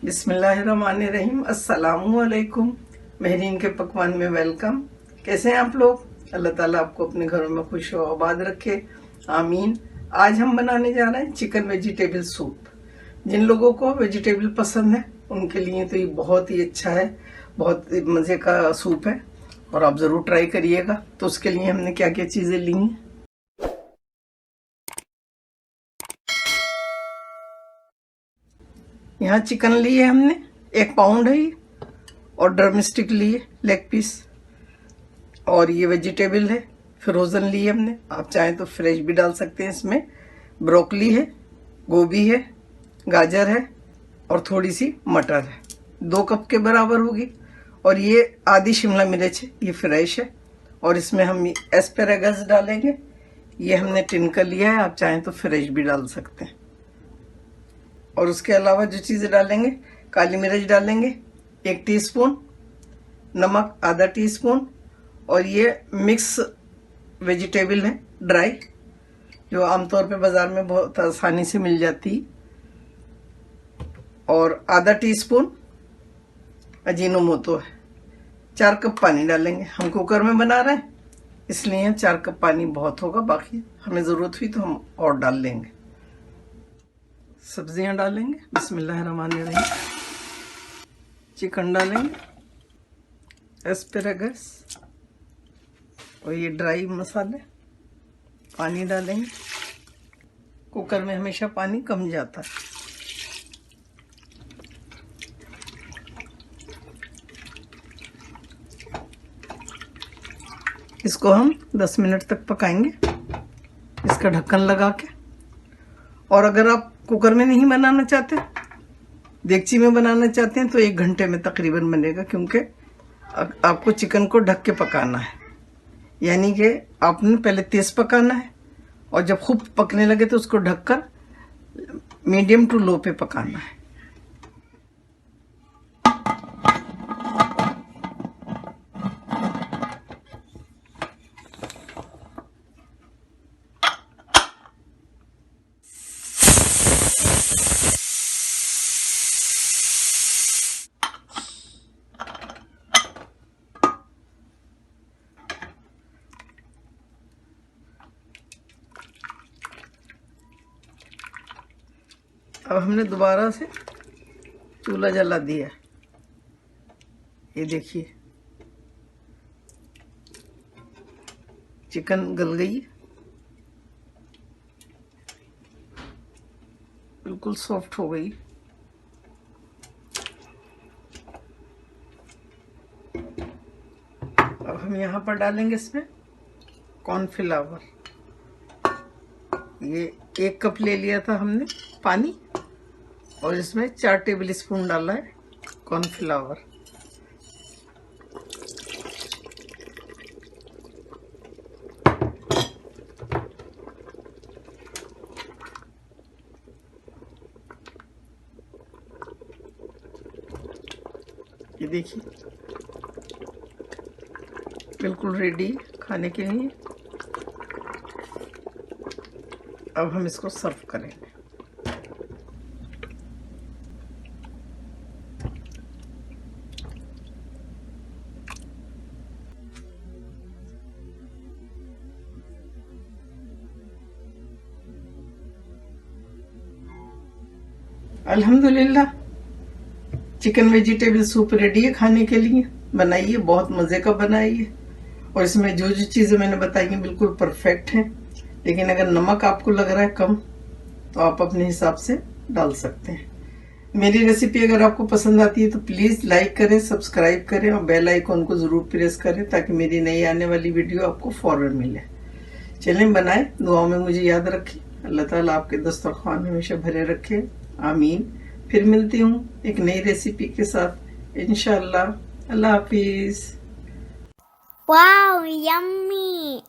बिस्मिल्लाहिर्रहमानिर्रहीम। अस्सलामुअलैकुम। महरीन के पकवान में वेलकम। कैसे हैं आप लोग? अल्लाह ताला आपको अपने घरों में खुश और आबाद रखे, आमीन। आज हम बनाने जा रहे हैं चिकन वेजिटेबल सूप। जिन लोगों को वेजिटेबल पसंद है उनके लिए तो ये बहुत ही अच्छा है, बहुत मज़े का सूप है और आप ज़रूर ट्राई करिएगा। तो उसके लिए हमने क्या क्या चीज़ें ली हैं। यहाँ चिकन लिए हमने 1 पाउंड है ये, और ड्रम स्टिक लिए लेग पीस, और ये वेजिटेबल है फ्रोज़न लिए हमने, आप चाहें तो फ्रेश भी डाल सकते हैं इसमें। ब्रोकली है, गोभी है, गाजर है और थोड़ी सी मटर है, 2 कप के बराबर होगी। और ये आधी शिमला मिर्च है, ये फ्रेश है। और इसमें हम एस्पेरागस डालेंगे, ये हमने टिनका लिया है, आप चाहें तो फ्रेश भी डाल सकते हैं। और उसके अलावा जो चीज़ें डालेंगे, काली मिर्च डालेंगे 1 टीस्पून, नमक आधा टीस्पून, और ये मिक्स वेजिटेबल है ड्राई, जो आमतौर पे बाज़ार में बहुत आसानी से मिल जाती है, और आधा टीस्पून अजीनोमोटो है। 4 कप पानी डालेंगे। हम कुकर में बना रहे हैं इसलिए 4 कप पानी बहुत होगा, बाकी हमें ज़रूरत हुई तो हम और डाल लेंगे। सब्जियां डालेंगे, बिस्मिल्लाहिर्रहमानिर्रहीम। चिकन डालेंगे, एस्पेरागस और ये ड्राई मसाले, पानी डालेंगे। कुकर में हमेशा पानी कम जाता है। इसको हम 10 मिनट तक पकाएंगे इसका ढक्कन लगा के। और अगर आप कुकर में नहीं बनाना चाहते, देगची में बनाना चाहते हैं, तो 1 घंटे में तकरीबन बनेगा, क्योंकि आपको चिकन को ढक के पकाना है। यानी कि आपने पहले तेज़ पकाना है और जब खूब पकने लगे तो उसको ढककर मीडियम टू लो पे पकाना है। अब हमने दोबारा से चूल्हा जला दिया, ये देखिए चिकन गल गई, बिल्कुल सॉफ्ट हो गई। अब हम यहाँ पर डालेंगे इसमें कॉर्नफ्लावर। ये 1 कप ले लिया था हमने पानी, और इसमें 4 टेबल स्पून डाला है कॉर्नफ्लावर। ये देखिए बिल्कुल रेडी खाने के लिए। अब हम इसको सर्व करेंगे। अल्हम्दुलिल्लाह, चिकन वेजिटेबल सूप रेडी है खाने के लिए। बनाइए, बहुत मज़े का बनाइए। और इसमें जो जो चीज़ें मैंने बताई हैं बिल्कुल परफेक्ट हैं। लेकिन अगर नमक आपको लग रहा है कम, तो आप अपने हिसाब से डाल सकते हैं। मेरी रेसिपी अगर आपको पसंद आती है तो प्लीज़ लाइक करें, सब्सक्राइब करें और बेल आइकन को ज़रूर प्रेस करें, ताकि मेरी नई आने वाली वीडियो आपको फौरन मिले। चलें बनाएं, दुआओं में मुझे याद रखें। अल्लाह ताला आपके दस्तरखान हमेशा भरे रखे, आमीन। फिर मिलती हूँ एक नई रेसिपी के साथ इंशाअल्लाह। अल्लाह हाफिज। Wow, yummy!